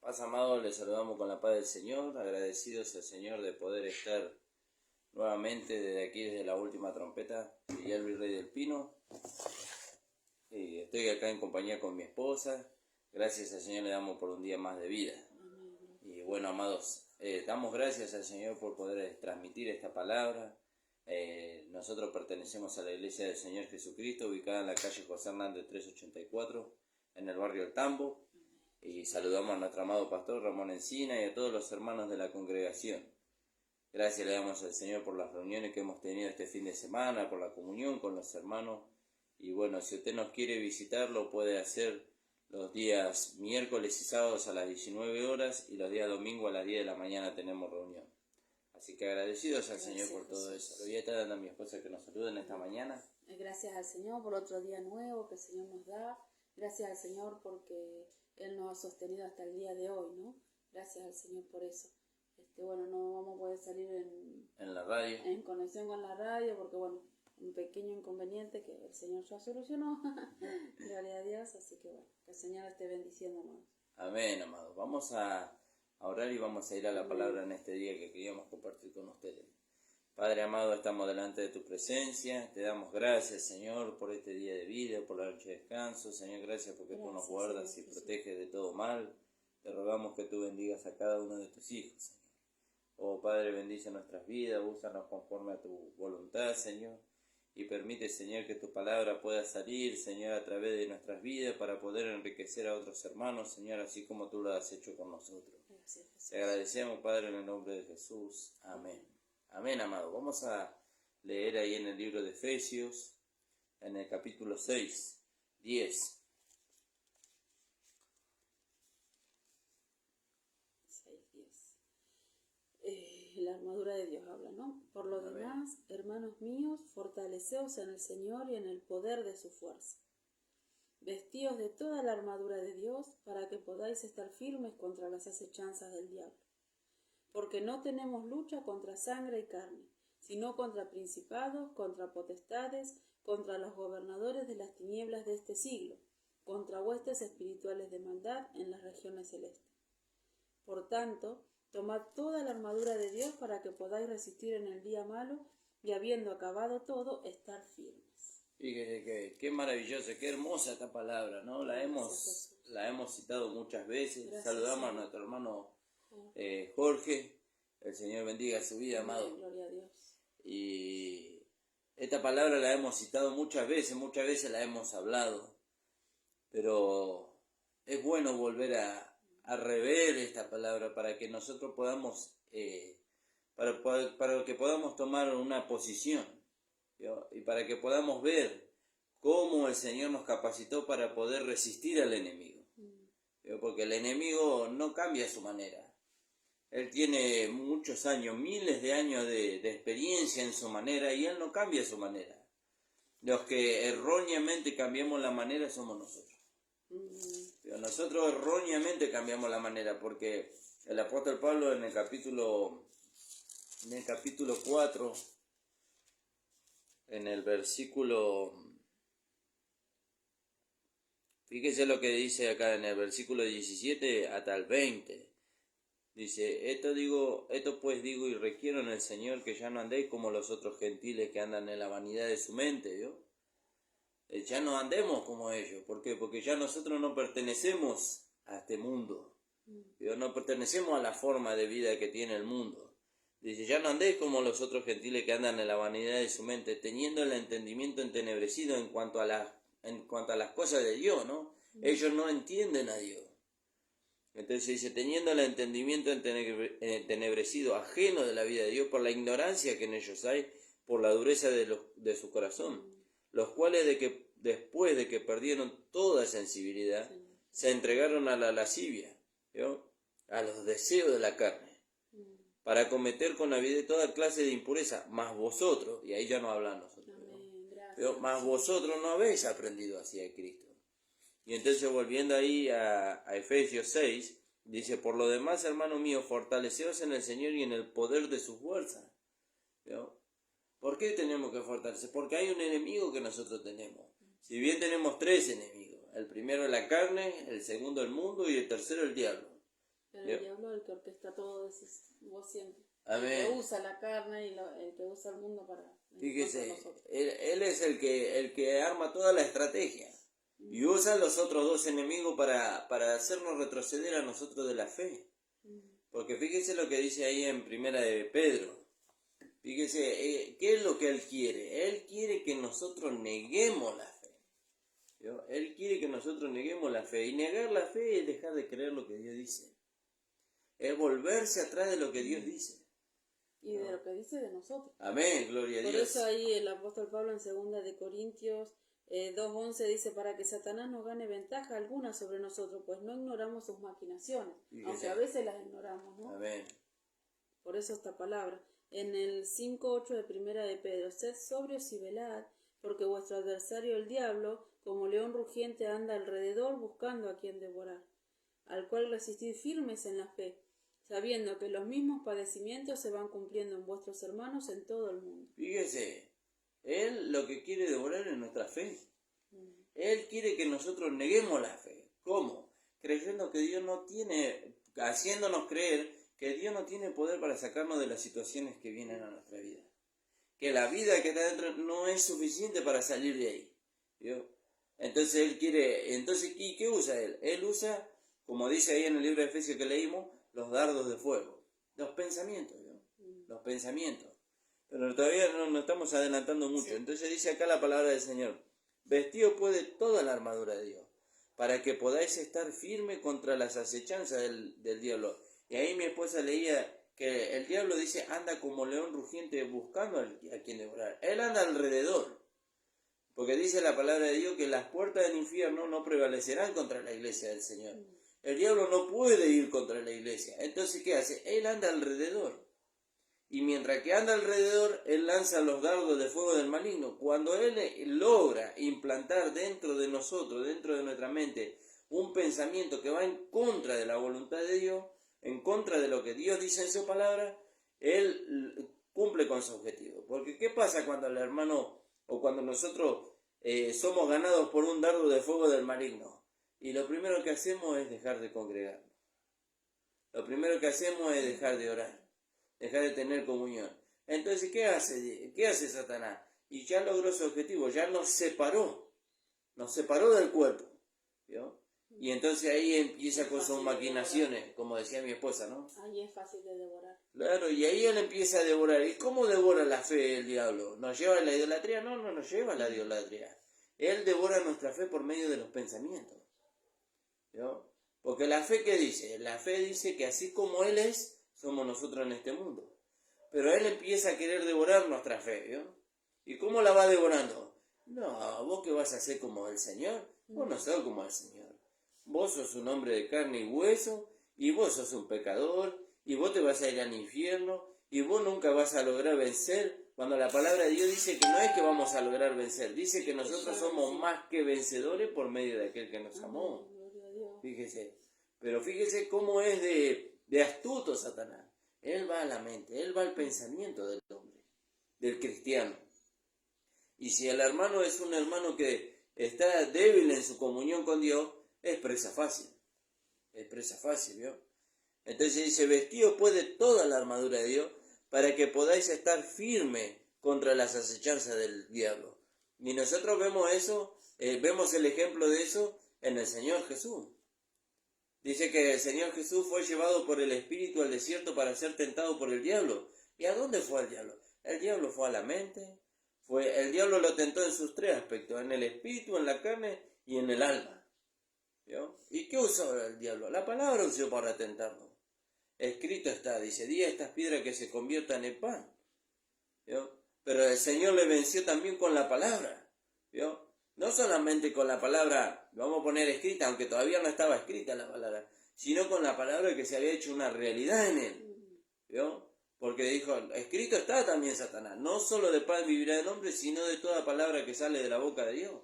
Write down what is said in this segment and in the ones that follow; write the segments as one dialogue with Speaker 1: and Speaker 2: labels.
Speaker 1: Paz, amado, les saludamos con la paz del Señor, agradecidos al Señor de poder estar nuevamente desde aquí, desde la última trompeta, y el Virrey del Pino. Y estoy acá en compañía con mi esposa. Gracias al Señor le damos por un día más de vida. Y bueno, amados, damos gracias al Señor por poder transmitir esta palabra. Nosotros pertenecemos a la Iglesia del Señor Jesucristo, ubicada en la calle José Hernández 384, en el barrio El Tambo. Y saludamos a nuestro amado pastor Ramón Encina y a todos los hermanos de la congregación. Gracias le damos al Señor por las reuniones que hemos tenido este fin de semana, por la comunión con los hermanos. Y bueno, si usted nos quiere visitar, lo puede hacer los días miércoles y sábados a las 19 horas y los días domingos a las 10 de la mañana tenemos reunión. Así que agradecidos al Señor por todo eso. Le voy a estar dando a mi esposa que nos salude en esta mañana.
Speaker 2: Gracias al Señor por otro día nuevo que el Señor nos da. Gracias al Señor porque Él nos ha sostenido hasta el día de hoy, ¿no? Gracias al Señor por eso. Bueno, no vamos a poder salir en
Speaker 1: la radio,
Speaker 2: en conexión con la radio, porque bueno, un pequeño inconveniente que el Señor ya solucionó. Gloria a Dios, así que bueno, que el Señor esté bendiciendo, hermanos.
Speaker 1: Amén, amados. Vamos a orar y vamos a ir a la palabra en este día que queríamos compartir con ustedes. Padre amado, estamos delante de tu presencia, te damos gracias, Señor, por este día de vida, por la noche de descanso. Señor, gracias porque tú nos guardas y proteges de todo mal. Te rogamos que tú bendigas a cada uno de tus hijos, Señor. Oh Padre, bendice nuestras vidas, úsanos conforme a tu voluntad, Señor. Y permite, Señor, que tu palabra pueda salir, Señor, a través de nuestras vidas para poder enriquecer a otros hermanos, Señor, así como tú lo has hecho con nosotros. Te agradecemos, Padre, en el nombre de Jesús. Amén. Amén, amado. Vamos a leer ahí en el libro de Efesios, en el capítulo 6, 10.
Speaker 2: La armadura de Dios habla, ¿no? Por lo demás, hermanos míos, fortaleceos en el Señor y en el poder de su fuerza. Vestíos de toda la armadura de Dios para que podáis estar firmes contra las acechanzas del diablo. Porque no tenemos lucha contra sangre y carne, sino contra principados, contra potestades, contra los gobernadores de las tinieblas de este siglo, contra huestes espirituales de maldad en las regiones celestes. Por tanto, tomad toda la armadura de Dios para que podáis resistir en el día malo y habiendo acabado todo, estar firmes.
Speaker 1: Fíjese qué maravillosa, qué hermosa esta palabra, ¿no? La hemos citado muchas veces. Gracias, saludamos a nuestro hermano Jorge. El Señor bendiga su vida, amado.
Speaker 2: Gloria a Dios.
Speaker 1: Y esta palabra la hemos citado muchas veces la hemos hablado. Pero es bueno volver a rever esta palabra para que nosotros podamos, para que podamos tomar una posición, ¿yo? Y para que podamos ver cómo el Señor nos capacitó para poder resistir al enemigo, ¿yo? Porque el enemigo no cambia su manera. Él tiene muchos años, miles de años de experiencia en su manera y él no cambia su manera. Los que erróneamente cambiamos la manera somos nosotros. Pero nosotros erróneamente cambiamos la manera porque el apóstol Pablo en el capítulo 4, en el versículo, fíjese lo que dice acá en el versículo 17 hasta el 20. Dice, esto pues digo y requiero en el Señor que ya no andéis como los otros gentiles que andan en la vanidad de su mente, ¿yo? Ya no andemos como ellos. ¿Por qué? Porque ya nosotros no pertenecemos a este mundo. ¿Yo? No pertenecemos a la forma de vida que tiene el mundo. Dice, ya no andéis como los otros gentiles que andan en la vanidad de su mente, teniendo el entendimiento entenebrecido en cuanto a las cosas de Dios, ¿no? Ellos no entienden a Dios. Entonces dice, teniendo el entendimiento entenebrecido, ajeno de la vida de Dios, por la ignorancia que en ellos hay, por la dureza de su corazón, los cuales después de que perdieron toda sensibilidad, se entregaron a la lascivia, ¿yo? A los deseos de la carne, para cometer con la vida toda clase de impureza, mas vosotros, y ahí ya no hablan nosotros, ¿no? Mas vosotros no habéis aprendido así de Cristo. Y entonces volviendo ahí a Efesios 6, dice, por lo demás, hermano mío, fortaleceos en el Señor y en el poder de su fuerza. ¿Yo? ¿Por qué tenemos que fortalecer? Porque hay un enemigo que nosotros tenemos. Si bien tenemos 3 enemigos, el primero es la carne, el segundo el mundo y el tercero el diablo.
Speaker 2: Pero el diablo es el que orquesta todo, decís vos siempre.
Speaker 1: Amén.
Speaker 2: El que usa la carne y el que usa el mundo para...
Speaker 1: Fíjese,
Speaker 2: nosotros.
Speaker 1: él es el que arma toda la estrategia y usa a los otros dos enemigos para hacernos retroceder a nosotros de la fe. Porque fíjese lo que dice ahí en Primera de Pedro. Fíjese, ¿qué es lo que él quiere? Él quiere que nosotros neguemos la fe. ¿Yo? Él quiere que nosotros neguemos la fe. Y negar la fe es dejar de creer lo que Dios dice. Es volverse atrás de lo que Dios dice.
Speaker 2: Y de lo que dice de nosotros.
Speaker 1: Amén, gloria a Dios.
Speaker 2: Por eso ahí el apóstol Pablo en 2 de Corintios 2:11 dice, para que Satanás no gane ventaja alguna sobre nosotros, pues no ignoramos sus maquinaciones, aunque a veces las ignoramos, ¿no?
Speaker 1: Amén.
Speaker 2: Por eso esta palabra. En el 5:8 de Primera de Pedro, sed sobrios y velad, porque vuestro adversario el diablo, como león rugiente, anda alrededor buscando a quien devorar, al cual resistid firmes en la fe, sabiendo que los mismos padecimientos se van cumpliendo en vuestros hermanos en todo el mundo.
Speaker 1: Fíjese, Él lo que quiere devorar es nuestra fe. Él quiere que nosotros neguemos la fe. ¿Cómo? Creyendo que Dios no tiene, haciéndonos creer que Dios no tiene poder para sacarnos de las situaciones que vienen a nuestra vida. Que la vida que está dentro no es suficiente para salir de ahí. ¿Vio? Entonces Él quiere, ¿y qué usa Él? Él usa, como dice ahí en el libro de Efesios que leímos, los dardos de fuego. Los pensamientos, ¿vio? Los pensamientos. Pero todavía no estamos adelantando mucho. Entonces dice acá la palabra del Señor. Vestido pues de toda la armadura de Dios, para que podáis estar firme contra las acechanzas del diablo. Y ahí mi esposa leía que el diablo dice, anda como león rugiente buscando a quien devorar. Él anda alrededor. Porque dice la palabra de Dios que las puertas del infierno no prevalecerán contra la iglesia del Señor. El diablo no puede ir contra la iglesia. Entonces, ¿qué hace? Él anda alrededor. Y mientras que anda alrededor, él lanza los dardos de fuego del maligno. Cuando él logra implantar dentro de nosotros, dentro de nuestra mente, un pensamiento que va en contra de la voluntad de Dios, en contra de lo que Dios dice en su palabra, él cumple con su objetivo. Porque ¿qué pasa cuando el hermano o cuando nosotros somos ganados por un dardo de fuego del maligno? Y lo primero que hacemos es dejar de congregarnos. Lo primero que hacemos es dejar de orar. Dejar de tener comunión. Entonces, ¿qué hace Satanás? Y ya logró su objetivo, ya nos separó del cuerpo, ¿vio? Y entonces ahí empieza con sus maquinaciones, como decía mi esposa, ¿no?
Speaker 2: Ahí es fácil de devorar.
Speaker 1: Claro, y ahí él empieza a devorar. ¿Y cómo devora la fe el diablo? ¿Nos lleva a la idolatría? No nos lleva a la idolatría. Él devora nuestra fe por medio de los pensamientos, ¿vio? Porque la fe, ¿qué dice? La fe dice que así como Él es, somos nosotros en este mundo. Pero Él empieza a querer devorar nuestra fe, ¿vio? ¿Y cómo la va devorando? No, vos que vas a ser como el Señor, vos no sos como el Señor. Vos sos un hombre de carne y hueso, y vos sos un pecador, y vos te vas a ir al infierno, y vos nunca vas a lograr vencer. Cuando la palabra de Dios dice que no es que vamos a lograr vencer, dice que nosotros somos más que vencedores por medio de aquel que nos amó. Fíjese, pero fíjese cómo es de astuto Satanás. Él va a la mente, él va al pensamiento del hombre, del cristiano. Y si el hermano es un hermano que está débil en su comunión con Dios, es presa fácil, ¿vio? Entonces dice, vestidos pues de toda la armadura de Dios, para que podáis estar firme contra las acechanzas del diablo. Y nosotros vemos eso, vemos el ejemplo de eso en el Señor Jesús. Dice que el Señor Jesús fue llevado por el Espíritu al desierto para ser tentado por el diablo. ¿Y a dónde fue el diablo? El diablo fue a la mente. El diablo lo tentó en sus tres aspectos, en el espíritu, en la carne y en el alma. ¿Vio? ¿Y qué usó el diablo? La palabra usó para tentarlo. Escrito está, dice, di a estas piedras que se conviertan en pan. ¿Vio? Pero el Señor le venció también con la palabra. ¿Vio? No solamente con la palabra, vamos a poner escrita, aunque todavía no estaba escrita la palabra, sino con la palabra que se había hecho una realidad en él. ¿Vio? Porque dijo, escrito está también Satanás, no solo de pan vivirá el hombre, sino de toda palabra que sale de la boca de Dios.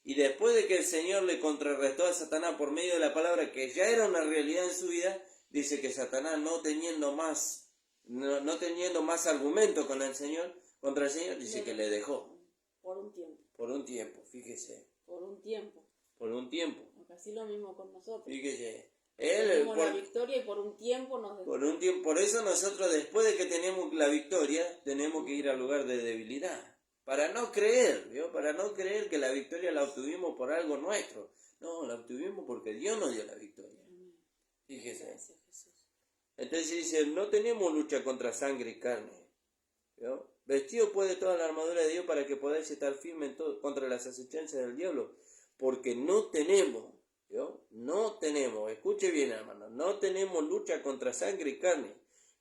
Speaker 1: Y después de que el Señor le contrarrestó a Satanás por medio de la palabra, que ya era una realidad en su vida, dice que Satanás no teniendo más argumento con el Señor, contra el Señor, dice que le dejó.
Speaker 2: Por un tiempo.
Speaker 1: Por un tiempo, fíjese.
Speaker 2: Por un tiempo.
Speaker 1: Por un tiempo.
Speaker 2: Porque así lo mismo con nosotros.
Speaker 1: Fíjese. Él,
Speaker 2: tenemos la victoria y por un tiempo nos...
Speaker 1: por eso nosotros después de que tenemos la victoria, tenemos que ir al lugar de debilidad. Para no creer, ¿vio? Para no creer que la victoria la obtuvimos por algo nuestro. No, la obtuvimos porque Dios nos dio la victoria. Fíjese.
Speaker 2: Gracias, Jesús.
Speaker 1: Entonces dice, no tenemos lucha contra sangre y carne. ¿Vio? Vestido pues de toda la armadura de Dios para que podáis estar firmes contra las acechanzas del diablo. Porque no tenemos, ¿vio? No tenemos, escuche bien hermano, no tenemos lucha contra sangre y carne.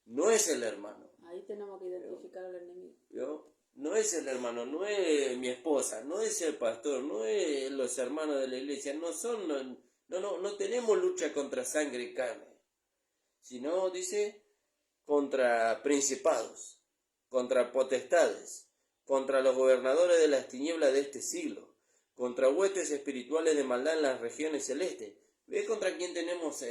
Speaker 1: No es el hermano.
Speaker 2: Ahí tenemos que identificar al enemigo.
Speaker 1: ¿Vio? No es el hermano, no es mi esposa, no es el pastor, no es los hermanos de la iglesia, no tenemos lucha contra sangre y carne, sino, dice, contra principados, contra potestades, contra los gobernadores de las tinieblas de este siglo, contra huestes espirituales de maldad en las regiones celestes. ¿Ves contra quién tenemos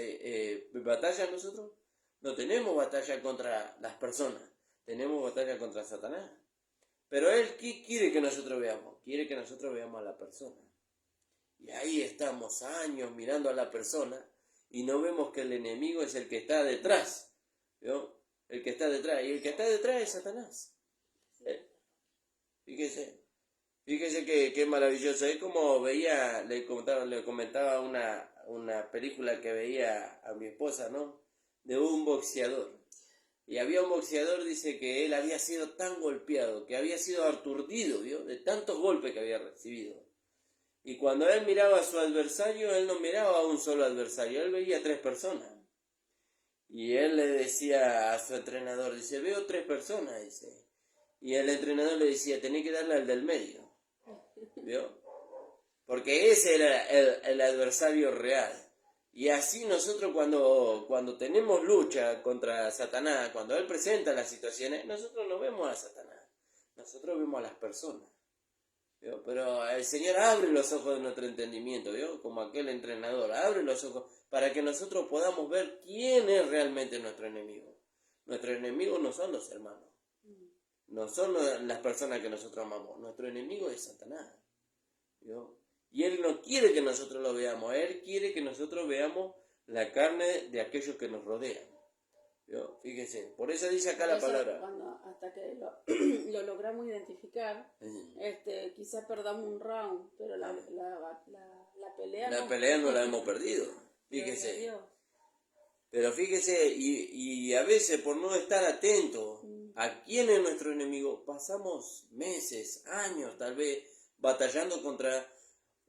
Speaker 1: batalla nosotros? No tenemos batalla contra las personas, tenemos batalla contra Satanás. Pero él, ¿qué quiere que nosotros veamos? Quiere que nosotros veamos a la persona. Y ahí estamos años mirando a la persona y no vemos que el enemigo es el que está detrás. ¿Vio? El que está detrás. Y el que está detrás es Satanás. Fíjese que maravilloso. Es como veía, le comentaba una película que veía a mi esposa, ¿no? De un boxeador. Y había un boxeador, dice que él había sido tan golpeado, que había sido aturdido, ¿vio? De tantos golpes que había recibido. Y cuando él miraba a su adversario, él no miraba a un solo adversario, él veía a 3 personas. Y él le decía a su entrenador, dice, veo 3 personas, dice. Y el entrenador le decía, tenés que darle al del medio, ¿vio? Porque ese era el adversario real. Y así nosotros cuando tenemos lucha contra Satanás, cuando él presenta las situaciones, nosotros no vemos a Satanás, nosotros vemos a las personas, ¿vio? Pero el Señor abre los ojos de nuestro entendimiento, ¿vio? Como aquel entrenador, abre los ojos para que nosotros podamos ver quién es realmente nuestro enemigo. Nuestro enemigo no son los hermanos, no son las personas que nosotros amamos, nuestro enemigo es Satanás, ¿vio? Y Él no quiere que nosotros lo veamos, Él quiere que nosotros veamos la carne de aquellos que nos rodean. ¿Vio? Fíjese, por eso dice acá la palabra.
Speaker 2: Hasta que lo logramos identificar, quizás perdamos un round, pero la pelea...
Speaker 1: La pelea no la hemos perdido, fíjese. Pero fíjese, y a veces por no estar atentos a quién es nuestro enemigo, pasamos meses, años tal vez, batallando contra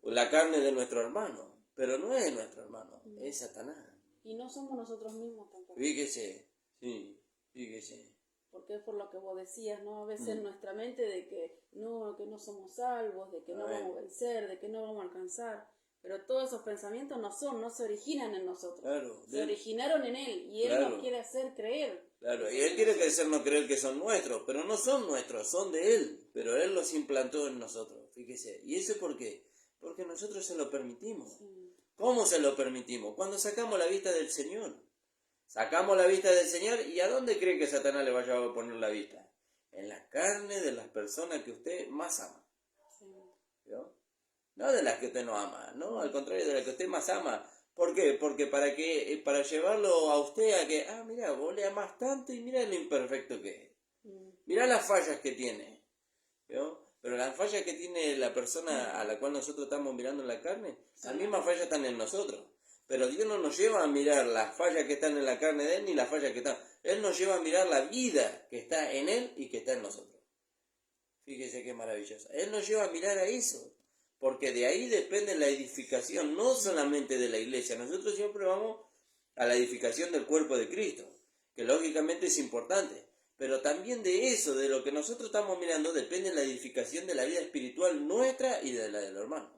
Speaker 1: la carne de nuestro hermano, pero no es nuestro hermano, es Satanás.
Speaker 2: Y no somos nosotros mismos tampoco.
Speaker 1: Fíjese, sí, fíjese.
Speaker 2: Porque es por lo que vos decías, ¿no? A veces en nuestra mente de que no somos salvos, de que no vamos a vencer, de que no vamos a alcanzar. Pero todos esos pensamientos no se originan en nosotros. Claro, se originaron en Él y Él nos quiere hacer creer.
Speaker 1: Claro, y Él quiere hacernos creer que son nuestros, pero no son nuestros, son de Él. Pero Él los implantó en nosotros, fíjese. ¿Y eso por qué? Porque nosotros se lo permitimos. Sí. ¿Cómo se lo permitimos? Cuando sacamos la vista del Señor. Sacamos la vista del Señor, ¿y a dónde cree que Satanás le vaya a poner la vista? En la carne de las personas que usted más ama. Sí. ¿Vio? No de las que usted no ama, no, al contrario, de las que usted más ama. ¿Por qué? Porque para llevarlo a usted a que, mira, vos le amás tanto y mira lo imperfecto que es. Mira las fallas que tiene. ¿Vio? Pero las fallas que tiene la persona a la cual nosotros estamos mirando en la carne, las mismas fallas están en nosotros. Pero Dios no nos lleva a mirar las fallas que están en la carne de Él, ni las fallas que están. Él nos lleva a mirar la vida que está en Él y que está en nosotros. Fíjese qué maravilloso. Él nos lleva a mirar a eso. Porque de ahí depende la edificación, no solamente de la iglesia. Nosotros siempre vamos a la edificación del cuerpo de Cristo, que lógicamente es importante. Pero también de eso, de lo que nosotros estamos mirando, depende la edificación de la vida espiritual nuestra y de la del hermano.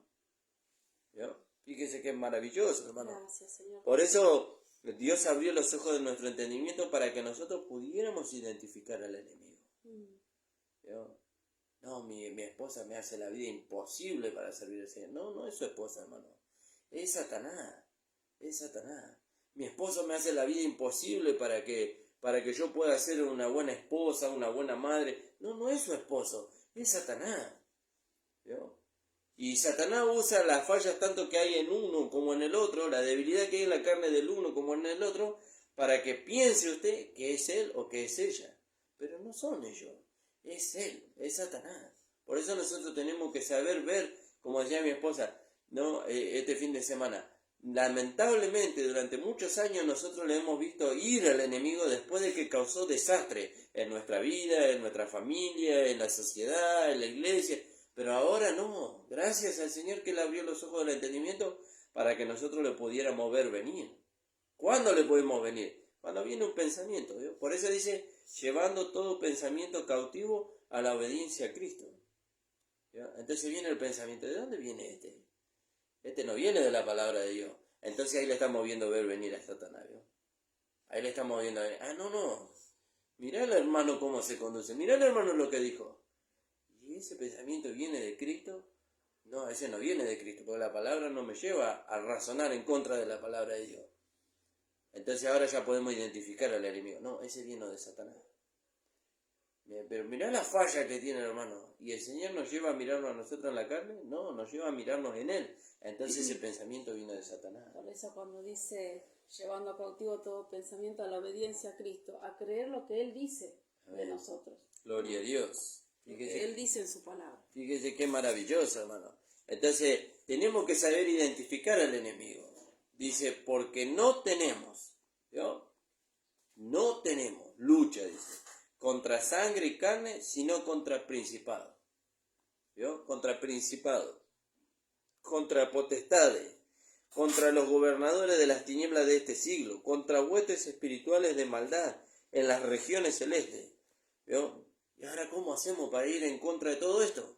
Speaker 1: ¿Vio? Fíjese que es maravilloso, hermano.
Speaker 2: Gracias, Señor.
Speaker 1: Por eso Dios abrió los ojos de nuestro entendimiento para que nosotros pudiéramos identificar al enemigo. ¿Vio? No, mi esposa me hace la vida imposible para servir al Señor. No es su esposa, hermano. Es Satanás. Es Satanás. Mi esposo me hace la vida imposible para que yo pueda ser una buena esposa, una buena madre. No es su esposo. Es Satanás. ¿Vio? Y Satanás usa las fallas tanto que hay en uno como en el otro, la debilidad que hay en la carne del uno como en el otro, para que piense usted que es él o que es ella. Pero no son ellos, es él, es Satanás. Por eso nosotros tenemos que saber ver, como decía mi esposa, ¿no? Este fin de semana. Lamentablemente durante muchos años nosotros le hemos visto ir al enemigo después de que causó desastre en nuestra vida, en nuestra familia, en la sociedad, en la iglesia. Pero ahora no, gracias al Señor que le abrió los ojos del entendimiento para que nosotros le pudiéramos ver venir. ¿Cuándo le podemos venir? Cuando viene un pensamiento. ¿Vio? Por eso dice, llevando todo pensamiento cautivo a la obediencia a Cristo. ¿Vio? Entonces viene el pensamiento, ¿de dónde viene este? Este no viene de la palabra de Dios. Entonces ahí le estamos viendo ver venir a Satanás. ¿Vio? Ahí le estamos viendo venir. Ah, no. Mirá al hermano cómo se conduce. Mirá al hermano lo que dijo. ¿Y ese pensamiento viene de Cristo? No, ese no viene de Cristo, porque la palabra no me lleva a razonar en contra de la palabra de Dios. Entonces ahora ya podemos identificar al enemigo. No, ese vino de Satanás. Pero mirá la falla que tiene el hermano. ¿Y el Señor nos lleva a mirarnos a nosotros en la carne? No, nos lleva a mirarnos en Él. Entonces ese pensamiento vino de Satanás.
Speaker 2: Por eso cuando dice, llevando a cautivo todo pensamiento a la obediencia a Cristo, a creer lo que Él dice de nosotros.
Speaker 1: Gloria a Dios.
Speaker 2: Fíjese, Él dice en su palabra.
Speaker 1: Fíjese qué maravilloso, hermano. Entonces, tenemos que saber identificar al enemigo. Dice, porque no tenemos, ¿vio? No tenemos lucha, dice, contra sangre y carne, sino contra principado. ¿Vio? Contra principado, contra potestades, contra los gobernadores de las tinieblas de este siglo, contra huestes espirituales de maldad en las regiones celestes. ¿Vio? ¿Y ahora cómo hacemos para ir en contra de todo esto?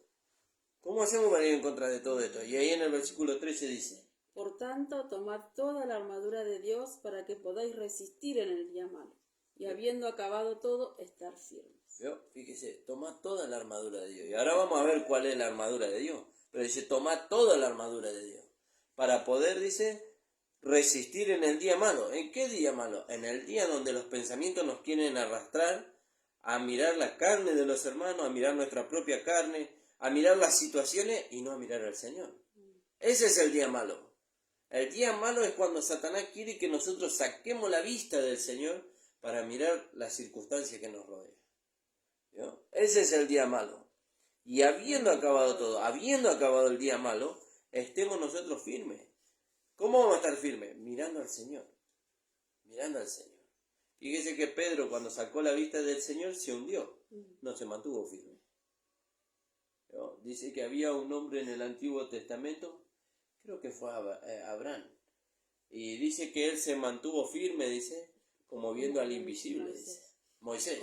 Speaker 1: ¿Cómo hacemos para ir en contra de todo esto? Y ahí en el versículo 13 dice,
Speaker 2: por tanto, tomad toda la armadura de Dios para que podáis resistir en el día malo, y habiendo acabado todo, estar firmes.
Speaker 1: ¿Vio? Fíjese, tomad toda la armadura de Dios. Y ahora vamos a ver cuál es la armadura de Dios. Pero dice, tomad toda la armadura de Dios. Para poder, dice, resistir en el día malo. ¿En qué día malo? En el día donde los pensamientos nos quieren arrastrar a mirar la carne de los hermanos, a mirar nuestra propia carne, a mirar las situaciones y no a mirar al Señor. Ese es el día malo. El día malo es cuando Satanás quiere que nosotros saquemos la vista del Señor para mirar las circunstancias que nos rodean. ¿Vio? Ese es el día malo. Y habiendo acabado todo, habiendo acabado el día malo, estemos nosotros firmes. ¿Cómo vamos a estar firmes? Mirando al Señor. Mirando al Señor. Fíjese que Pedro, cuando sacó la vista del Señor, se hundió. No se mantuvo firme. ¿No? Dice que había un hombre en el Antiguo Testamento, creo que fue Abraham. Y dice que él se mantuvo firme, dice, como viendo al invisible. Dice. Moisés.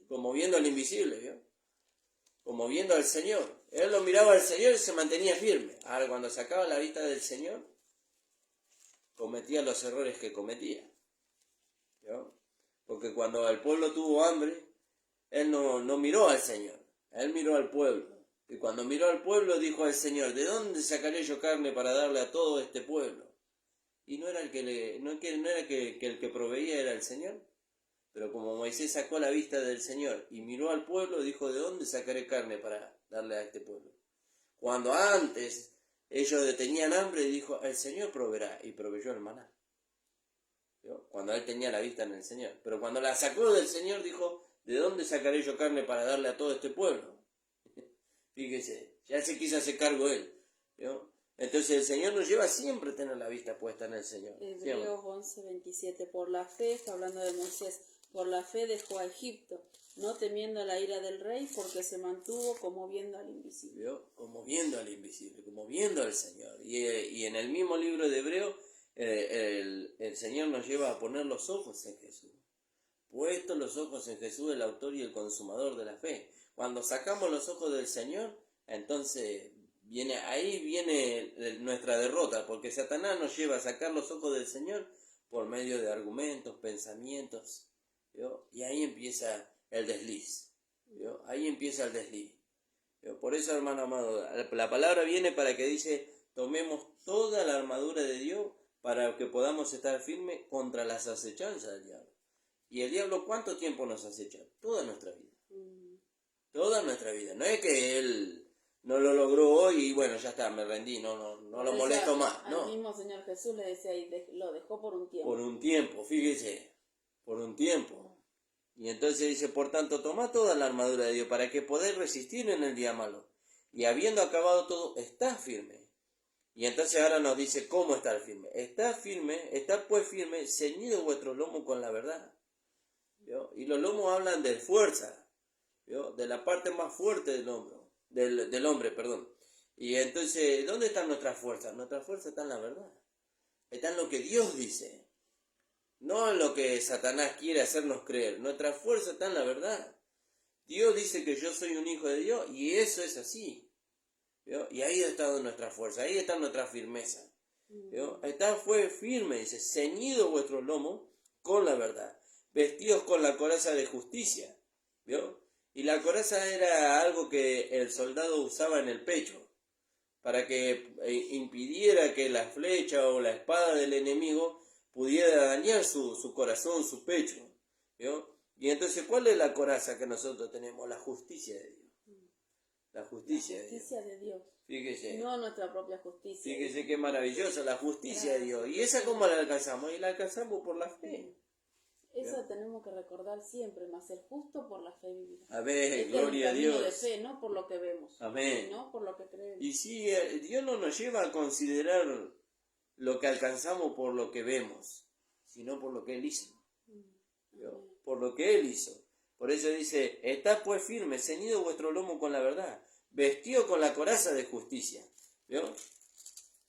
Speaker 1: Como viendo al invisible, ¿vio? Como viendo al Señor. Él lo miraba al Señor y se mantenía firme. Ahora, cuando sacaba la vista del Señor, cometía los errores que cometía. ¿Vio? Porque cuando el pueblo tuvo hambre, él no miró al Señor, él miró al pueblo. Y cuando miró al pueblo dijo al Señor, ¿de dónde sacaré yo carne para darle a todo este pueblo? Y no era el que el que proveía era el Señor. Pero como Moisés sacó la vista del Señor y miró al pueblo, dijo, ¿de dónde sacaré carne para darle a este pueblo? Cuando antes ellos tenían hambre, dijo, el Señor proveerá, y proveyó el maná. ¿Vio? Cuando él tenía la vista en el Señor. Pero cuando la sacó del Señor, dijo, ¿de dónde sacaré yo carne para darle a todo este pueblo? Fíjese, ya se quiso hacer cargo él. ¿Vio? Entonces el Señor nos lleva siempre a tener la vista puesta en el Señor.
Speaker 2: Hebreos 11:27, por la fe, está hablando de Moisés, por la fe dejó a Egipto, no temiendo la ira del rey, porque se mantuvo como viendo al invisible.
Speaker 1: ¿Vio? Como viendo al invisible, como viendo al Señor. Y en el mismo libro de Hebreos, el Señor nos lleva a poner los ojos en Jesús. Puestos los ojos en Jesús, el autor y el consumador de la fe. Cuando sacamos los ojos del Señor, entonces ahí viene nuestra derrota, porque Satanás nos lleva a sacar los ojos del Señor por medio de argumentos, pensamientos, ¿vio? Y ahí empieza el desliz, ¿vio? Ahí empieza el desliz, ¿vio? Por eso, hermano amado, la palabra viene para que dice, tomemos toda la armadura de Dios para que podamos estar firmes contra las acechanzas del diablo. ¿Y el diablo cuánto tiempo nos acecha? Toda nuestra vida. Toda nuestra vida. No es que él no lo logró hoy y bueno, ya está, me rendí, no lo molesto más,
Speaker 2: Al
Speaker 1: no.
Speaker 2: mismo Señor Jesús le decía ahí, lo dejó por un tiempo.
Speaker 1: Por un tiempo, fíjese, por un tiempo. Y entonces dice, por tanto, toma toda la armadura de Dios para que podáis resistir en el día malo. Y habiendo acabado todo, está firme. Y entonces ahora nos dice cómo estar firme. Está pues firme, ceñido vuestro lomo con la verdad. ¿Vio? Y los lomos hablan de fuerza, ¿vio? De la parte más fuerte del hombro, del hombre, perdón. Y entonces, ¿dónde están nuestras fuerzas? Nuestra fuerza está en la verdad. Está en lo que Dios dice. No en lo que Satanás quiere hacernos creer. Nuestra fuerza está en la verdad. Dios dice que yo soy un hijo de Dios y eso es así. ¿Vio? Y ahí está nuestra fuerza, ahí está nuestra firmeza. ¿Vio? Fue firme, dice, ceñido vuestro lomo con la verdad, vestidos con la coraza de justicia. ¿Vio? Y la coraza era algo que el soldado usaba en el pecho, para que impidiera que la flecha o la espada del enemigo pudiera dañar su corazón, su pecho. ¿Vio? Y entonces, ¿cuál es la coraza que nosotros tenemos? La justicia de Dios. La justicia
Speaker 2: de Dios.
Speaker 1: Fíjese.
Speaker 2: No nuestra propia justicia.
Speaker 1: Fíjese qué maravillosa la justicia de Dios. ¿Y esa cómo la alcanzamos? Y la alcanzamos por la fe.
Speaker 2: Eso tenemos que recordar siempre, más el justo por la fe vivirá.
Speaker 1: Amén, gloria a Dios.
Speaker 2: De fe, no por lo que vemos.
Speaker 1: Amén.
Speaker 2: No por lo que creemos.
Speaker 1: Y si Dios no nos lleva a considerar lo que alcanzamos por lo que vemos, sino por lo que Él hizo. Por lo que Él hizo. Por eso dice, estad pues firme, ceñido vuestro lomo con la verdad, vestido con la coraza de justicia. ¿Vio?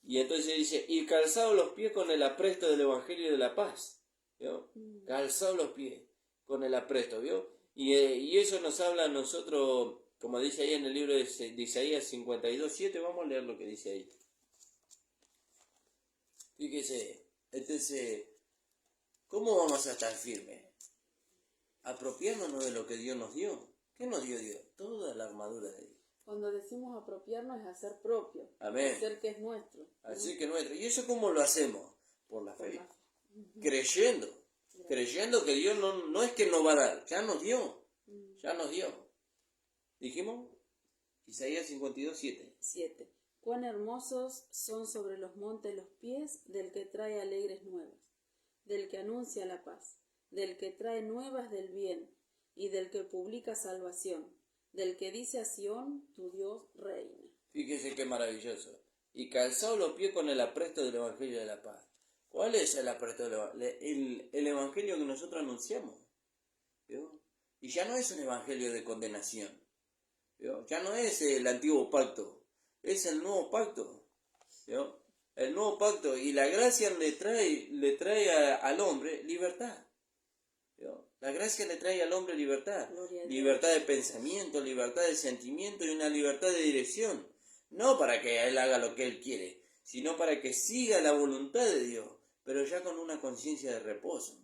Speaker 1: Y entonces dice, y calzados los pies con el apresto del Evangelio de la paz. ¿Vio? Calzados los pies con el apresto, ¿vio? Y eso nos habla a nosotros, como dice ahí en el libro de Isaías 52:7, vamos a leer lo que dice ahí. Fíjese, entonces, ¿cómo vamos a estar firmes? Apropiándonos de lo que Dios nos dio. ¿Qué nos dio Dios? Toda la armadura de Dios.
Speaker 2: Cuando decimos apropiarnos es hacer propio.
Speaker 1: Amén.
Speaker 2: Hacer que es nuestro.
Speaker 1: Así que nuestro. ¿Y eso cómo lo hacemos? Por la fe. Creyendo. Creyendo que Dios no es que nos va a dar. Ya nos dio. Ya nos dio. ¿Dijimos? Isaías 52:7.
Speaker 2: 7. Cuán hermosos son sobre los montes los pies del que trae alegres nuevas, del que anuncia la paz, del que trae nuevas del bien, y del que publica salvación, del que dice a Sión, tu Dios reina.
Speaker 1: Fíjese qué maravilloso. Y calzado los pies con el apresto del Evangelio de la paz. ¿Cuál es el apresto del Evangelio? El Evangelio que nosotros anunciamos. ¿Vio? Y ya no es un Evangelio de condenación. ¿Vio? Ya no es el antiguo pacto. Es el nuevo pacto. ¿Vio? El nuevo pacto. Y la gracia le trae al hombre libertad. ¿Vio? La gracia le trae al hombre libertad. Libertad de pensamiento, libertad de sentimiento y una libertad de dirección. No para que él haga lo que él quiere, sino para que siga la voluntad de Dios, pero ya con una conciencia de reposo.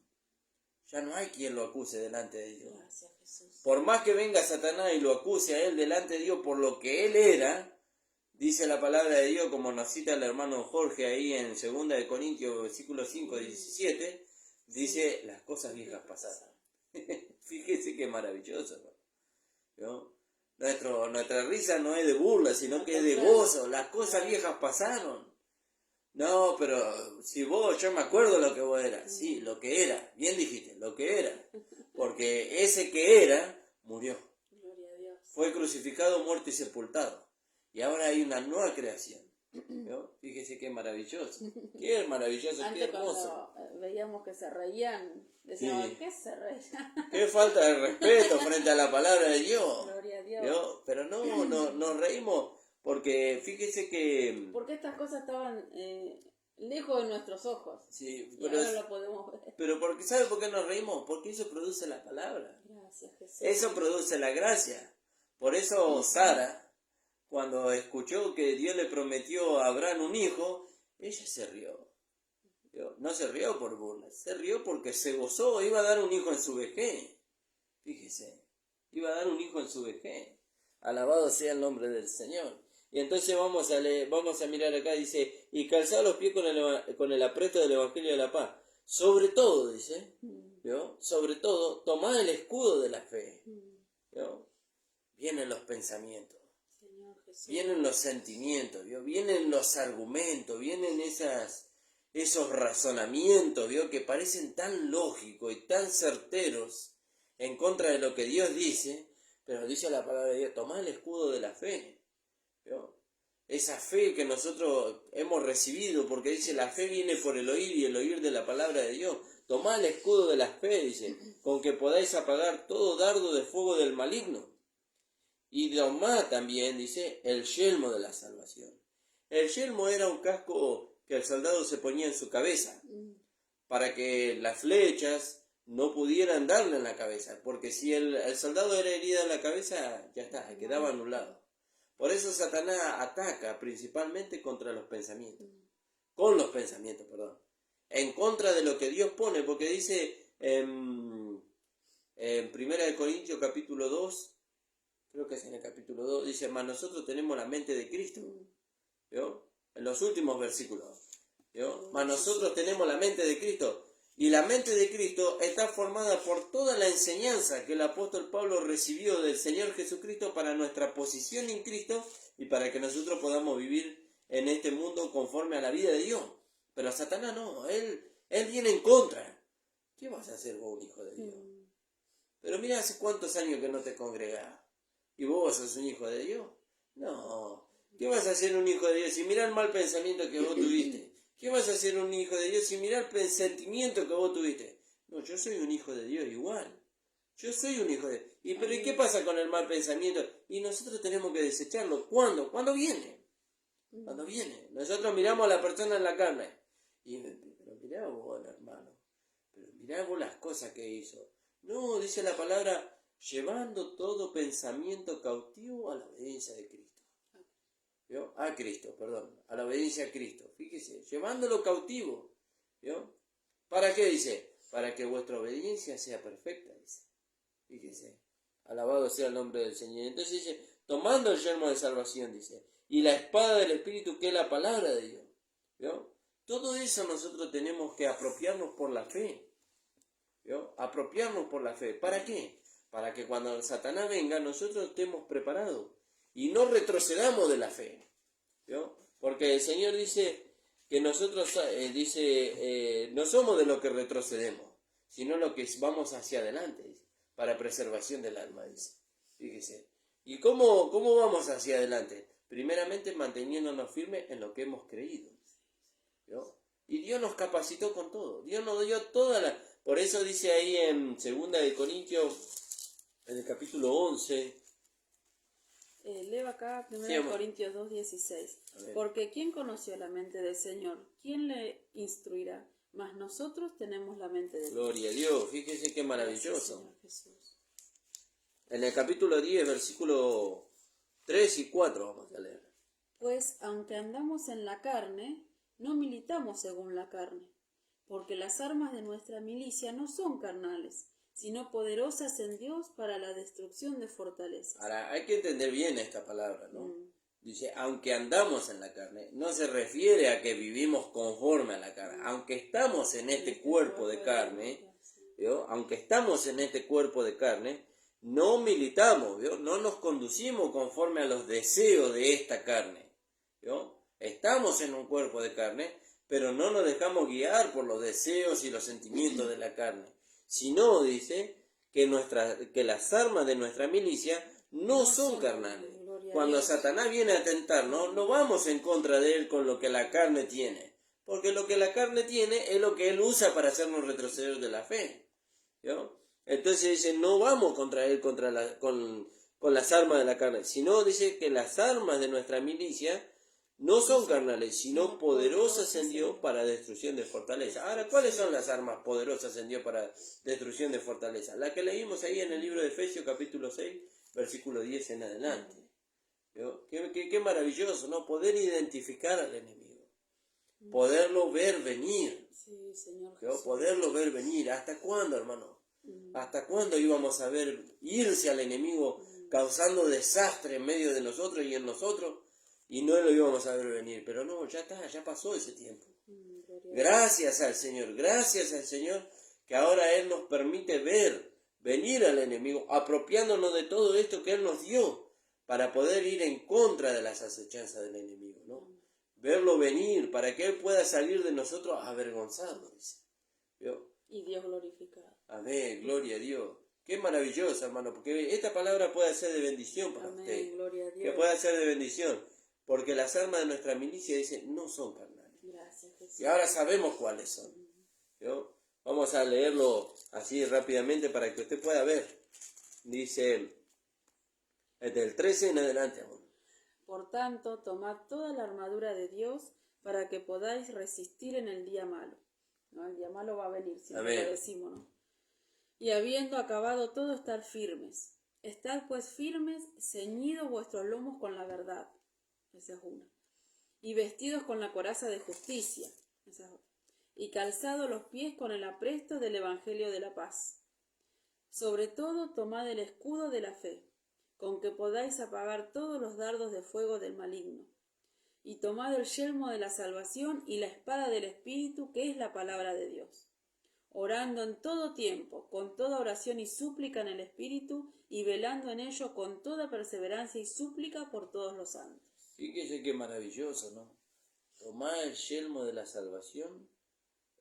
Speaker 1: Ya no hay quien lo acuse delante de Dios.
Speaker 2: Gracias, Jesús.
Speaker 1: Por más que venga Satanás y lo acuse a él delante de Dios por lo que él era, dice la palabra de Dios, como nos cita el hermano Jorge ahí en 2 de Corintios, versículo 5-17, dice, las cosas viejas pasaron. Fíjese qué maravilloso, ¿no? Nuestra risa no es de burla, sino que es de gozo. Las cosas viejas pasaron. No, pero si yo me acuerdo lo que vos eras. Sí, lo que era. Bien dijiste, lo que era. Porque ese que era, murió.
Speaker 2: Gloria a Dios.
Speaker 1: Fue crucificado, muerto y sepultado. Y ahora hay una nueva creación. ¿No? Fíjese qué maravilloso. Qué maravilloso,
Speaker 2: Antes,
Speaker 1: qué hermoso.
Speaker 2: cuando veíamos que se reían, decíamos,
Speaker 1: Sí.
Speaker 2: ¿qué se reían?
Speaker 1: Qué falta de respeto frente a la palabra de Dios.
Speaker 2: Gloria a Dios.
Speaker 1: ¿No? Pero no, nos reímos porque fíjese que...
Speaker 2: Porque estas cosas estaban lejos de nuestros ojos.
Speaker 1: Sí,
Speaker 2: Y ahora lo podemos ver.
Speaker 1: pero porque, ¿sabe por qué nos reímos? Porque eso produce la palabra.
Speaker 2: Gracias, Jesús.
Speaker 1: Eso produce la gracia. Por eso Sara, cuando escuchó que Dios le prometió a Abraham un hijo, ella se rió. No se rió por burla, se rió porque se gozó, iba a dar un hijo en su vejez. Fíjese, iba a dar un hijo en su vejez. Alabado sea el nombre del Señor. Y entonces vamos a mirar acá, dice, y calzad los pies con el apresto del Evangelio de la paz. Sobre todo, dice, ¿vio? Sobre todo, tomad el escudo de la fe. ¿Vio? Vienen los pensamientos.
Speaker 2: Señor Jesús.
Speaker 1: Vienen los sentimientos, ¿vio? Vienen los argumentos, vienen esos razonamientos, ¿vio? Que parecen tan lógicos y tan certeros en contra de lo que Dios dice, pero dice la palabra de Dios, tomá el escudo de la fe, ¿vio? Esa fe que nosotros hemos recibido, porque dice, la fe viene por el oír y el oír de la palabra de Dios. Tomá el escudo de la fe, dice, con que podáis apagar todo dardo de fuego del maligno. Y tomá también, dice, el yelmo de la salvación. El yelmo era un casco que el soldado se ponía en su cabeza, para que las flechas no pudieran darle en la cabeza, porque si el soldado era herido en la cabeza, ya está, quedaba anulado. Por eso Satanás ataca principalmente contra los pensamientos, con los pensamientos, perdón, en contra de lo que Dios pone, porque dice en 1 Corintios capítulo 2, creo que es en el capítulo 2, dice, mas nosotros tenemos la mente de Cristo, ¿vio? En los últimos versículos, ¿vio? Mas nosotros tenemos la mente de Cristo, y la mente de Cristo está formada por toda la enseñanza que el apóstol Pablo recibió del Señor Jesucristo para nuestra posición en Cristo y para que nosotros podamos vivir en este mundo conforme a la vida de Dios. Pero Satanás no, él viene en contra. ¿Qué vas a hacer vos, un hijo de Dios? Pero mira, hace cuántos años que no te congregás. ¿Y vos sos un hijo de Dios? No. ¿Qué vas a hacer un hijo de Dios si mira el mal pensamiento que vos tuviste? ¿Qué vas a hacer un hijo de Dios si mira el presentimiento que vos tuviste? No, yo soy un hijo de Dios igual. Yo soy un hijo de Dios. ¿Pero y qué pasa con el mal pensamiento? Y nosotros tenemos que desecharlo. ¿Cuándo? ¿Cuándo viene? Cuando viene. Nosotros miramos a la persona en la carne. Pero mirá vos, hermano. Pero mirá vos las cosas que hizo. No, dice la palabra, llevando todo pensamiento cautivo a la obediencia de Cristo. ¿Vio? A Cristo, perdón, a la obediencia a Cristo. Fíjese, llevándolo cautivo. ¿Vio? ¿Para qué dice? Para que vuestra obediencia sea perfecta, dice. Fíjese, alabado sea el nombre del Señor. Entonces dice, tomando el yelmo de salvación, dice, y la espada del Espíritu, que es la palabra de Dios. ¿Vio? Todo eso nosotros tenemos que apropiarnos por la fe. ¿Vio? Apropiarnos por la fe. ¿Para qué? Para que cuando Satanás venga, nosotros estemos preparados y no retrocedamos de la fe. ¿Vio? Porque el Señor dice que nosotros, no somos de lo que retrocedemos, sino lo que vamos hacia adelante, dice, para preservación del alma, dice. Fíjese. ¿Y cómo vamos hacia adelante? Primeramente manteniéndonos firmes en lo que hemos creído. ¿Vio? Y Dios nos capacitó con todo. Dios nos dio toda la... Por eso dice ahí en 2 de Corintios, en el capítulo 11...
Speaker 2: leo acá 1 Corintios 2:16. Porque ¿quién conoció la mente del Señor? ¿Quién le instruirá? Mas nosotros tenemos la mente de Dios.
Speaker 1: Gloria a Dios, fíjese qué maravilloso.
Speaker 2: Señor Jesús.
Speaker 1: En el capítulo 10, versículo 3 y 4 vamos a leer.
Speaker 2: Pues aunque andamos en la carne, no militamos según la carne, porque las armas de nuestra milicia no son carnales, sino poderosas en Dios para la destrucción de fortalezas.
Speaker 1: Ahora, hay que entender bien esta palabra, ¿no? Dice, aunque andamos en la carne, no se refiere a que vivimos conforme a la carne. Aunque estamos en este cuerpo de carne, ¿vio? Aunque estamos en este cuerpo de carne, no militamos, ¿vio? No nos conducimos conforme a los deseos de esta carne, ¿vio? Estamos en un cuerpo de carne, pero no nos dejamos guiar por los deseos y los sentimientos de la carne. Sino, dice, que las armas de nuestra milicia no son carnales. Cuando Satanás viene a tentarnos, no vamos en contra de él con lo que la carne tiene. Porque lo que la carne tiene es lo que él usa para hacernos retroceder de la fe. ¿Vio? Entonces dice, no vamos contra él con las armas de la carne. Sino dice que las armas de nuestra milicia no son carnales, sino poderosas en Dios para destrucción de fortaleza. Ahora, ¿cuáles son las armas poderosas en Dios para destrucción de fortaleza? La que leímos ahí en el libro de Efesios capítulo 6, versículo 10 en adelante. ¿Vio? Qué maravilloso, ¿no? Poder identificar al enemigo. Poderlo ver venir.
Speaker 2: Sí, Señor
Speaker 1: ¿Vio?
Speaker 2: Jesús.
Speaker 1: Poderlo ver venir. ¿Hasta cuándo, hermano? ¿Hasta cuándo íbamos a ver irse al enemigo causando desastre en medio de nosotros y en nosotros? Y no lo íbamos a ver venir, pero no, ya está, ya pasó ese tiempo. Gracias al Señor que ahora Él nos permite ver, venir al enemigo, apropiándonos de todo esto que Él nos dio, para poder ir en contra de las acechanzas del enemigo, ¿no? Verlo venir, para que Él pueda salir de nosotros avergonzado, dice. ¿Vio?
Speaker 2: Y Dios glorificado.
Speaker 1: Amén, gloria a Dios. Qué maravilloso, hermano, porque esta palabra puede ser de bendición para
Speaker 2: Amén,
Speaker 1: usted.
Speaker 2: gloria a Dios.
Speaker 1: Que pueda ser de bendición, porque las armas de nuestra milicia, dice, no son carnales.
Speaker 2: Gracias, Jesús.
Speaker 1: Y ahora sabemos cuáles son. ¿Vio? Vamos a leerlo así rápidamente para que usted pueda ver. Dice, desde el 13 en adelante aún.
Speaker 2: Por tanto, tomad toda la armadura de Dios para que podáis resistir en el día malo. ¿No? El día malo va a venir, si no lo decimos, ¿no? Y habiendo acabado todo, estar firmes. Estad pues firmes, ceñidos vuestros lomos con la verdad. Esa es una. Y vestidos con la coraza de justicia. Esa es otra. Y calzados los pies con el apresto del evangelio de la paz. Sobre todo, tomad el escudo de la fe, con que podáis apagar todos los dardos de fuego del maligno. Y tomad el yelmo de la salvación y la espada del Espíritu, que es la palabra de Dios. Orando en todo tiempo, con toda oración y súplica en el Espíritu, y velando en ello con toda perseverancia y súplica por todos los santos.
Speaker 1: Fíjese qué maravilloso, ¿no? Tomar el yelmo de la salvación,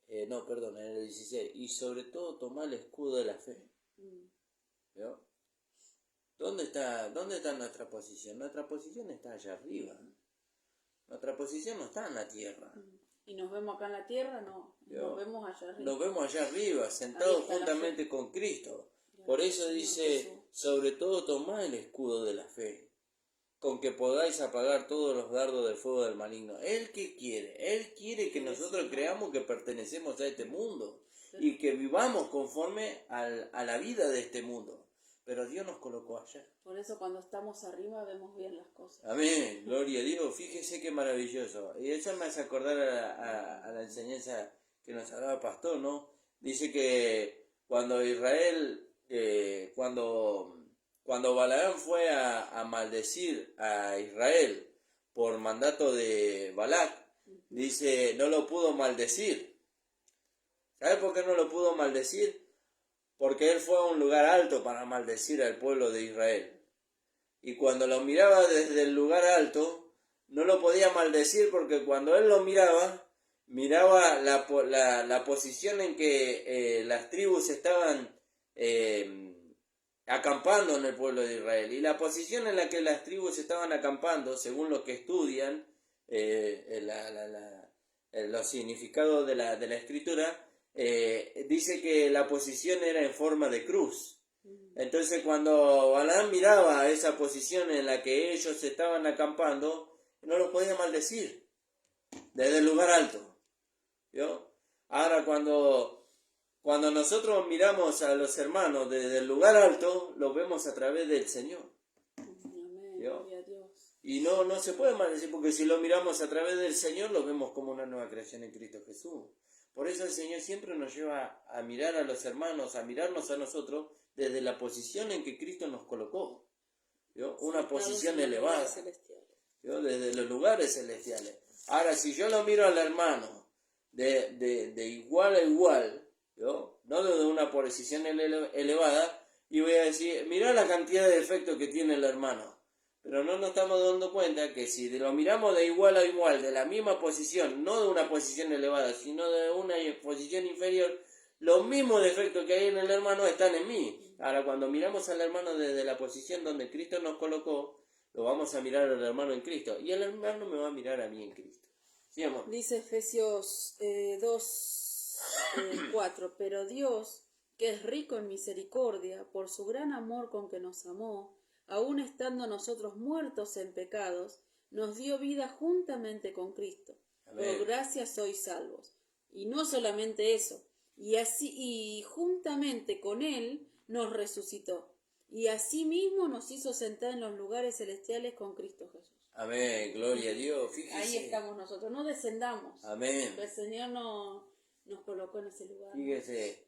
Speaker 1: en el 16, y sobre todo tomar el escudo de la fe. ¿Vio? ¿Dónde está nuestra posición? Nuestra posición está allá arriba. Nuestra posición no está en la tierra.
Speaker 2: ¿Y nos vemos acá en la tierra? No, nos vemos allá arriba.
Speaker 1: Nos vemos allá arriba, sentados juntamente con Cristo. Por eso dice, sobre todo tomad el escudo de la fe, con que podáis apagar todos los dardos del fuego del maligno. ¿Él qué quiere? Él quiere que nosotros creamos que pertenecemos a este mundo y que vivamos conforme a la vida de este mundo. Pero Dios nos colocó allá.
Speaker 2: Por eso cuando estamos arriba vemos bien las cosas.
Speaker 1: Amén, gloria a Dios. Fíjese qué maravilloso. Y eso me hace acordar a la enseñanza que nos hablaba el pastor, ¿no? Dice que cuando Israel, cuando Balaam fue a maldecir a Israel por mandato de Balac, dice, no lo pudo maldecir. ¿Sabe por qué no lo pudo maldecir? Porque él fue a un lugar alto para maldecir al pueblo de Israel. Y cuando lo miraba desde el lugar alto, no lo podía maldecir porque cuando él lo miraba la posición en que las tribus estaban acampando en el pueblo de Israel. Y la posición en la que las tribus estaban acampando, según los que estudian los significados de la escritura, dice que la posición era en forma de cruz. Entonces cuando Balaam miraba esa posición en la que ellos estaban acampando, no los podía maldecir desde el lugar alto. ¿Vio? Ahora cuando nosotros miramos a los hermanos desde el lugar alto, los vemos a través del Señor. ¿Vio? Y no se puede maldecir, porque si lo miramos a través del Señor, lo vemos como una nueva creación en Cristo Jesús. Por eso el Señor siempre nos lleva a mirar a los hermanos, a mirarnos a nosotros desde la posición en que Cristo nos colocó. ¿Vio? Una posición elevada. ¿Vio? Desde los lugares celestiales. Ahora, si yo lo miro al hermano de igual a igual, ¿vio? No desde una posición elevada, y voy a decir, mirá la cantidad de defectos que tiene el hermano. Pero no nos estamos dando cuenta que si lo miramos de igual a igual, de la misma posición, no de una posición elevada, sino de una posición inferior, los mismos defectos que hay en el hermano están en mí. Ahora, cuando miramos al hermano desde la posición donde Cristo nos colocó, lo vamos a mirar al hermano en Cristo. Y el hermano me va a mirar a mí en Cristo. ¿Sí, amor?
Speaker 2: Dice Efesios 2:4, pero Dios, que es rico en misericordia, por su gran amor con que nos amó, aun estando nosotros muertos en pecados, nos dio vida juntamente con Cristo.
Speaker 1: Amén.
Speaker 2: Por gracia sois salvos. Y no solamente eso, y juntamente con Él nos resucitó. Y asimismo nos hizo sentar en los lugares celestiales con Cristo Jesús.
Speaker 1: Amén, gloria a Dios. Fíjese.
Speaker 2: Ahí estamos nosotros, no descendamos.
Speaker 1: Amén.
Speaker 2: El Señor nos colocó en ese lugar.
Speaker 1: Fíjese,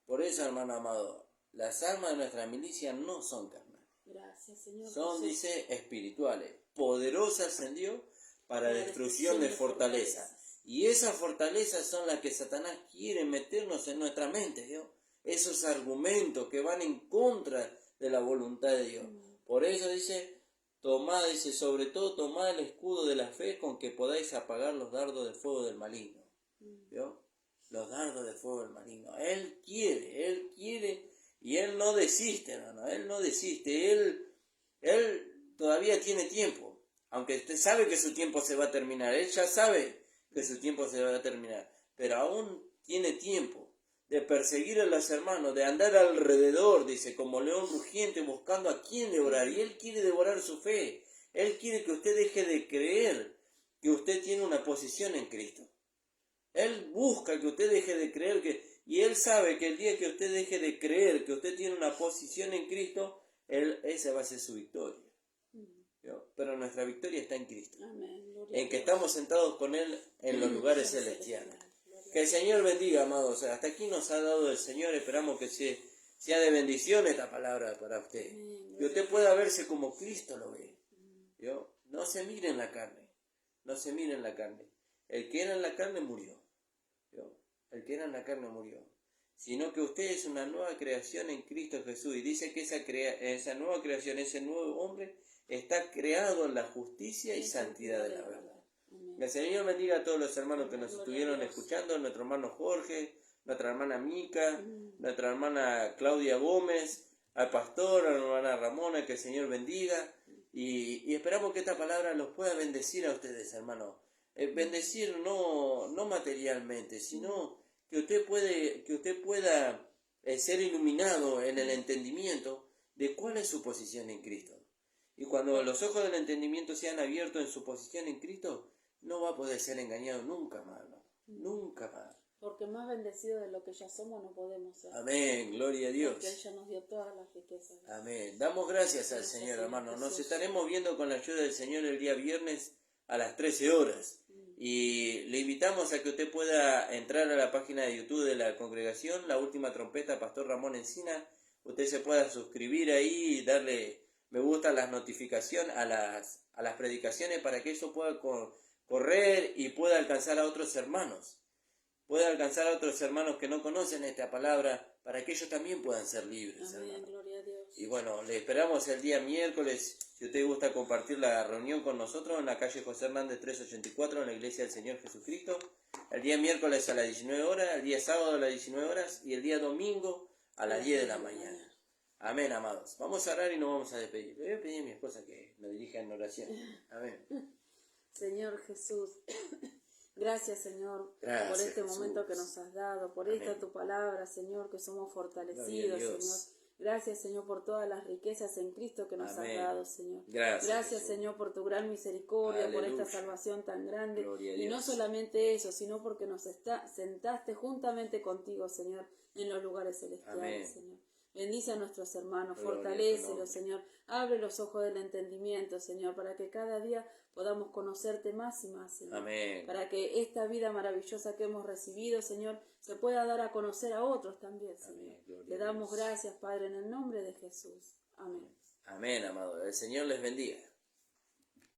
Speaker 1: por eso, hermano amado, las armas de nuestra milicia no son carnales.
Speaker 2: Gracias, Señor.
Speaker 1: Son,
Speaker 2: Jesús.
Speaker 1: dice, espirituales, poderosas en Dios para destrucción de fortaleza. Y esas fortalezas son las que Satanás quiere meternos en nuestra mente, ¿vio? Esos argumentos que van en contra de la voluntad de Dios. Por eso dice, tomad, dice, sobre todo tomad el escudo de la fe con que podáis apagar los dardos de fuego del maligno. ¿Vio? Los dardos de fuego del maligno. Él quiere, y Él no desiste, hermano, Él no desiste, Él todavía tiene tiempo, aunque usted sabe que su tiempo se va a terminar, Él ya sabe que su tiempo se va a terminar, pero aún tiene tiempo de perseguir a los hermanos, de andar alrededor, dice, como león rugiente buscando a quién devorar, y Él quiere devorar su fe, Él quiere que usted deje de creer que usted tiene una posición en Cristo. Él busca que usted deje de creer y Él sabe que el día que usted deje de creer que usted tiene una posición en Cristo, esa va a ser su victoria. ¿Vio? Pero nuestra victoria está en Cristo.
Speaker 2: Amén.
Speaker 1: En que estamos sentados con Él en los lugares celestiales. Que el Señor bendiga, amados. Hasta aquí nos ha dado el Señor. Esperamos que sea de bendición esta palabra para usted. Que usted pueda verse como Cristo lo ve. ¿Vio? No se mire en la carne. No se mire en la carne. El que era en la carne murió. ¿Vio? El que era en la carne murió. Sino que usted es una nueva creación en Cristo Jesús. Y dice que esa nueva creación, ese nuevo hombre, está creado en la justicia y santidad de la verdad. Que el Señor bendiga a todos los hermanos que nos estuvieron escuchando, nuestro hermano Jorge, nuestra hermana Mica, nuestra hermana Claudia Gómez, al pastor, a la hermana Ramona, que el Señor bendiga. Y esperamos que esta palabra los pueda bendecir a ustedes, hermanos. Bendecir no materialmente, sino que usted pueda ser iluminado en el entendimiento de cuál es su posición en Cristo. Y cuando los ojos del entendimiento sean abiertos en su posición en Cristo, no va a poder ser engañado nunca más, ¿no? Nunca más.
Speaker 2: Porque más bendecido de lo que ya somos no podemos ser.
Speaker 1: Amén, gloria a Dios.
Speaker 2: Porque Él ya nos dio todas las riquezas.
Speaker 1: Amén. Damos gracias al Señor, hermano. Nos estaremos viendo con la ayuda del Señor el día viernes a las 13 horas. Y le invitamos a que usted pueda entrar a la página de YouTube de la congregación, La Última Trompeta, Pastor Ramón Encina. Usted se pueda suscribir ahí y darle me gusta las notificaciones a las predicaciones para que eso pueda correr y pueda alcanzar a otros hermanos. Pueda alcanzar a otros hermanos que no conocen esta palabra para que ellos también puedan ser libres.
Speaker 2: Amén, gloria a Dios.
Speaker 1: Y bueno, le esperamos el día miércoles, si usted gusta compartir la reunión con nosotros en la calle José Hernández 384 en la Iglesia del Señor Jesucristo. El día miércoles a las 19 horas, el día sábado a las 19 horas y el día domingo a las 10 de la mañana. Amén, amados. Vamos a orar y nos vamos a despedir. Le voy a pedir a mi esposa que nos dirija en oración. Amén.
Speaker 2: Señor Jesús, gracias, Señor,
Speaker 1: Gracias,
Speaker 2: por este
Speaker 1: Jesús.
Speaker 2: momento que nos has dado, por
Speaker 1: Amén.
Speaker 2: esta tu palabra, Señor, que somos fortalecidos,
Speaker 1: Gloria a Dios.
Speaker 2: Señor. Gracias, Señor, por todas las riquezas en Cristo que nos
Speaker 1: Amén.
Speaker 2: has dado, Señor.
Speaker 1: Gracias, Jesús.
Speaker 2: Señor, por tu gran misericordia, por
Speaker 1: Aleluya.
Speaker 2: esta salvación tan grande.
Speaker 1: Gloria a
Speaker 2: Y no
Speaker 1: Dios.
Speaker 2: solamente eso, sino porque nos sentaste juntamente contigo, Señor, en los lugares celestiales,
Speaker 1: Amén.
Speaker 2: Señor. Bendice a nuestros hermanos,
Speaker 1: Gloria a tu
Speaker 2: fortalécelos,
Speaker 1: nombre.
Speaker 2: Señor. Abre los ojos del entendimiento, Señor, para que cada día podamos conocerte más y más, Señor.
Speaker 1: Amén.
Speaker 2: Para que esta vida maravillosa que hemos recibido, Señor, se pueda dar a conocer a otros también, Señor.
Speaker 1: Amén. Gloria
Speaker 2: Te
Speaker 1: a
Speaker 2: damos
Speaker 1: Dios.
Speaker 2: gracias, Padre, en el nombre de Jesús. Amén.
Speaker 1: Amén, amado. El Señor les bendiga.